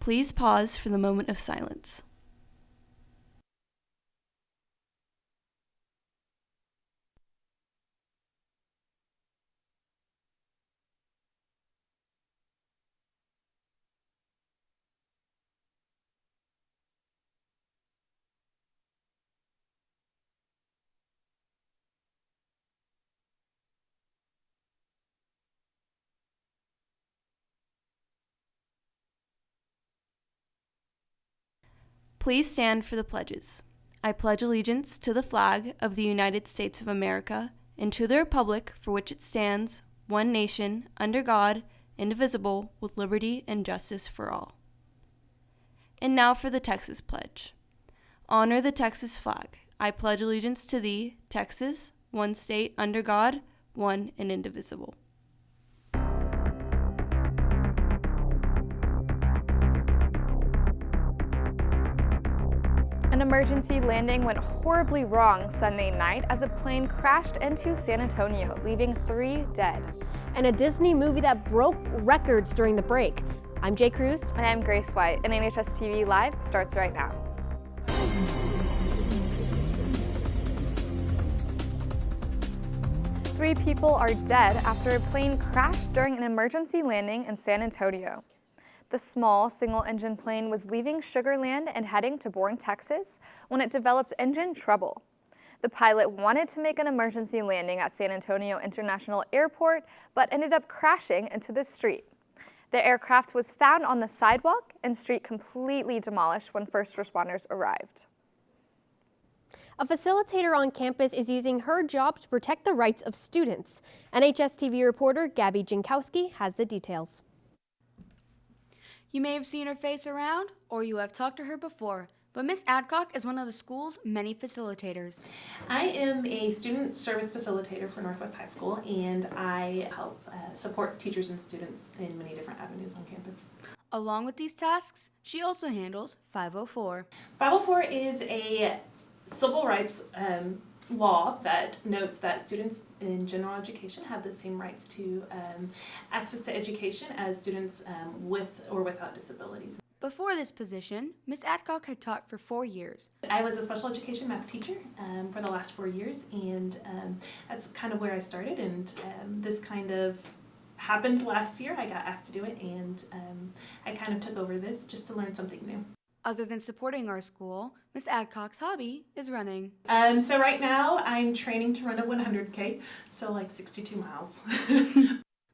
Please pause for the moment of silence. Please stand for the pledges. I pledge allegiance to the flag of the United States of America and to the republic for which it stands, one nation, under God, indivisible, with liberty and justice for all. And now for the Texas Pledge. Honor the Texas flag. I pledge allegiance to thee, Texas, one state, under God, one and indivisible. An emergency landing went horribly wrong Sunday night as a plane crashed into San Antonio, leaving 3 dead. And a Disney movie that broke records during the break. I'm Jay Cruz. And I'm Grace White, and NHSTV Live starts right now. Three people are dead after a plane crashed during an emergency landing in San Antonio. The small single-engine plane was leaving Sugar Land and heading to Bourne, Texas, when it developed engine trouble. The pilot wanted to make an emergency landing at San Antonio International Airport, but ended up crashing into the street. The aircraft was found on the sidewalk and street completely demolished when first responders arrived. A facilitator on campus is using her job to protect the rights of students. NHSTV reporter Gabby Jankowski has the details. You may have seen her face around, or you have talked to her before, but Miss Adcock is one of the school's many facilitators. I am a student service facilitator for Northwest High School, and I help support teachers and students in many different avenues on campus. Along with these tasks, she also handles 504. 504 is a civil rights law that notes that students in general education have the same rights to access to education as students with or without disabilities. Before this position, Miss Adcock had taught for 4 years. I was a special education math teacher for the last 4 years, and that's kind of where I started, and this kind of happened last year. I got asked to do it, and I kind of took over this just to learn something new. Other than supporting our school, Miss Adcock's hobby is running. So right now I'm training to run a 100K, so like 62 miles.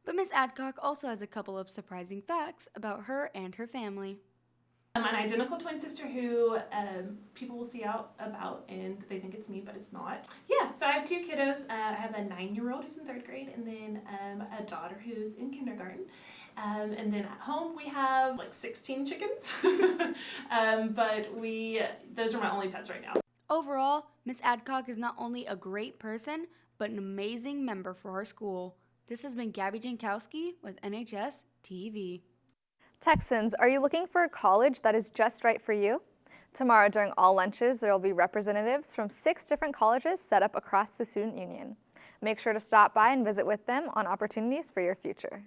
But Miss Adcock also has a couple of surprising facts about her and her family. I'm an identical twin sister who people will see out about and they think it's me, but it's not. Yeah, so I have 2 kiddos. I have a 9-year-old who's in 3rd grade, and then a daughter who's in kindergarten. And then at home we have like 16 chickens, but those are my only pets right now. Overall, Miss Adcock is not only a great person, but an amazing member for our school. This has been Gabby Jankowski with NHS TV. Texans, are you looking for a college that is just right for you? Tomorrow during all lunches, there will be representatives from 6 different colleges set up across the Student Union. Make sure to stop by and visit with them on opportunities for your future.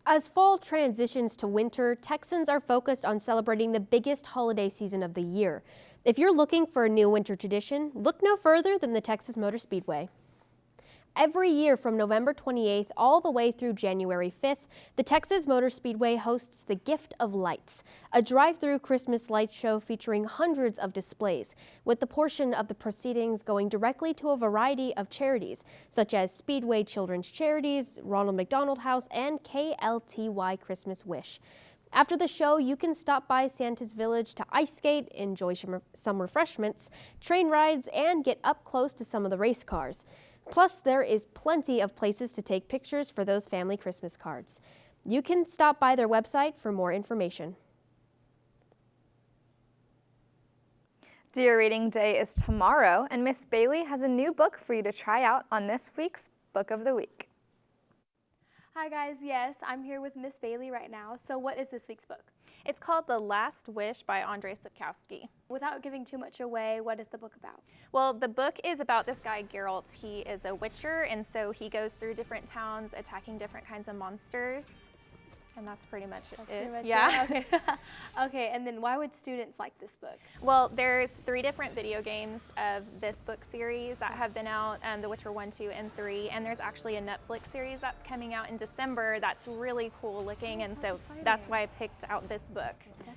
As fall transitions to winter, Texans are focused on celebrating the biggest holiday season of the year. If you're looking for a new winter tradition, look no further than the Texas Motor Speedway. Every year from November 28th all the way through January 5th, the Texas Motor Speedway hosts the Gift of Lights, a drive-through Christmas light show featuring hundreds of displays, with the portion of the proceedings going directly to a variety of charities, such as Speedway Children's Charities, Ronald McDonald House, and KLTY Christmas Wish. After the show, you can stop by Santa's Village to ice skate, enjoy some refreshments, train rides, and get up close to some of the race cars. Plus, there is plenty of places to take pictures for those family Christmas cards. You can stop by their website for more information. Dear Reading Day is tomorrow, and Miss Bailey has a new book for you to try out on this week's Book of the Week. Hi guys, yes, I'm here with Miss Bailey right now. So what is this week's book? It's called The Last Wish by Andrzej Sapkowski. Without giving too much away, what is the book about? Well, the book is about this guy, Geralt. He is a witcher, and so he goes through different towns attacking different kinds of monsters. And that's pretty much it. Pretty much Yeah. it. Okay. Okay, and then why would students like this book? Well, there's 3 different video games of this book series that have been out, The Witcher 1, 2, and 3, and there's actually a Netflix series that's coming out in December that's really cool looking, and so that's why I picked out this book,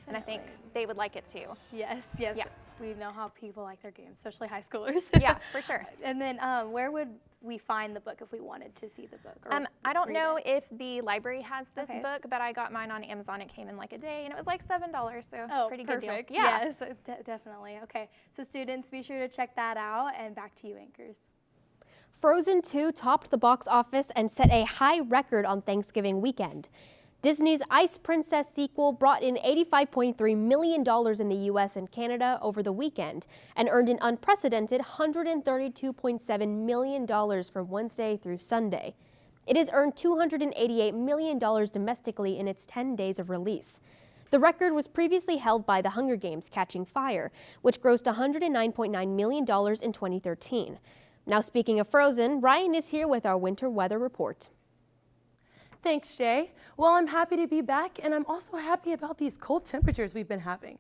and I think they would like it too. Yes, yes. Yeah. We know how people like their games, especially high schoolers. Yeah, for sure. And then where would we find the book if we wanted to see the book? Or I don't read know it? if the library has this Okay. book, but I got mine on Amazon. It came in like a day, and it was like $7, so pretty good deal. Perfect. Yeah. Yes, definitely. Okay, so students, be sure to check that out, and back to you, anchors. Frozen 2 topped the box office and set a high record on Thanksgiving weekend. Disney's Ice Princess sequel brought in $85.3 million in the U.S. and Canada over the weekend and earned an unprecedented $132.7 million from Wednesday through Sunday. It has earned $288 million domestically in its 10 days of release. The record was previously held by The Hunger Games: Catching Fire, which grossed $109.9 million in 2013. Now, speaking of Frozen, Ryan is here with our winter weather report. Thanks, Jay. Well, I'm happy to be back, and I'm also happy about these cold temperatures we've been having.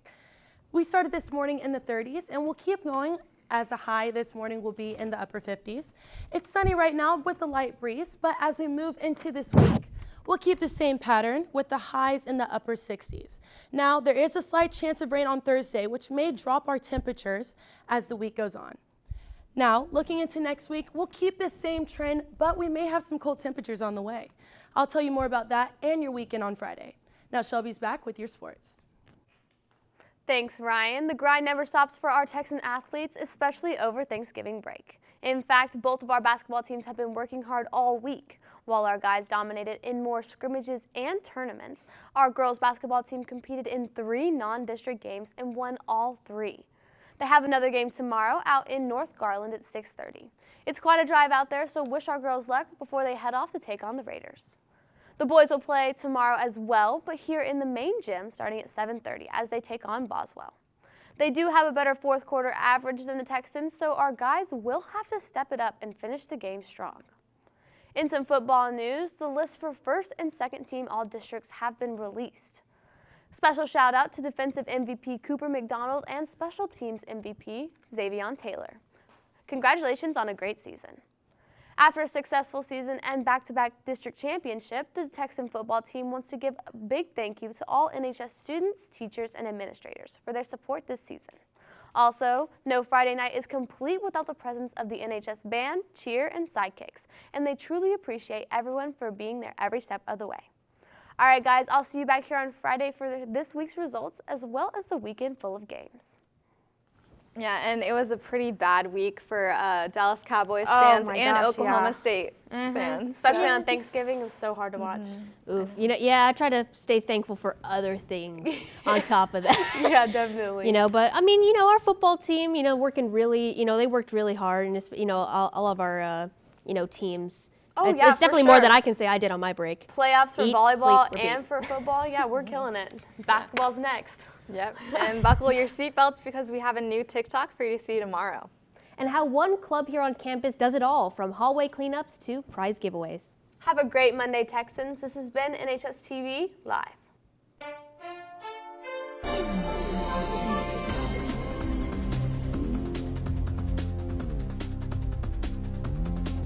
We started this morning in the 30s, and we'll keep going as a high this morning will be in the upper 50s. It's sunny right now with a light breeze, but as we move into this week, we'll keep the same pattern with the highs in the upper 60s. Now, there is a slight chance of rain on Thursday, which may drop our temperatures as the week goes on. Now, looking into next week, we'll keep this same trend, but we may have some cold temperatures on the way. I'll tell you more about that and your weekend on Friday. Now, Shelby's back with your sports. Thanks, Ryan. The grind never stops for our Texan athletes, especially over Thanksgiving break. In fact, both of our basketball teams have been working hard all week. While our guys dominated in more scrimmages and tournaments, our girls basketball team competed in 3 non-district games and won all 3. They have another game tomorrow out in North Garland at 6:30. It's quite a drive out there, so wish our girls luck before they head off to take on the Raiders. The boys will play tomorrow as well, but here in the main gym starting at 7:30 as they take on Boswell. They do have a better fourth quarter average than the Texans, so our guys will have to step it up and finish the game strong. In some football news, the list for first and second team all districts have been released. Special shout out to defensive MVP Cooper McDonald and special teams MVP Xavion Taylor. Congratulations on a great season. After a successful season and back-to-back district championship, the Texan football team wants to give a big thank you to all NHS students, teachers, and administrators for their support this season. Also, no Friday night is complete without the presence of the NHS band, cheer, and sidekicks, and they truly appreciate everyone for being there every step of the way. All right, guys, I'll see you back here on Friday for this week's results, as well as the weekend full of games. Yeah, and it was a pretty bad week for Dallas Cowboys fans and Oklahoma State fans. Especially on Thanksgiving, it was so hard to watch. Oof. You know, yeah, I try to stay thankful for other things on top of that. Yeah, definitely. You know, but I mean, you know, our football team, you know, working really, you know, they worked really hard, and it's, you know, all of our, you know, teams. Oh, it's, yeah, it's definitely for more sure. than I can say I did on my break. Playoffs for Eat, volleyball sleep, and repeat. for football, yeah, we're killing it. Basketball's next. Yep, and buckle your seatbelts because we have a new TikTok for you to see tomorrow. And how one club here on campus does it all, from hallway cleanups to prize giveaways. Have a great Monday, Texans. This has been NHSTV Live.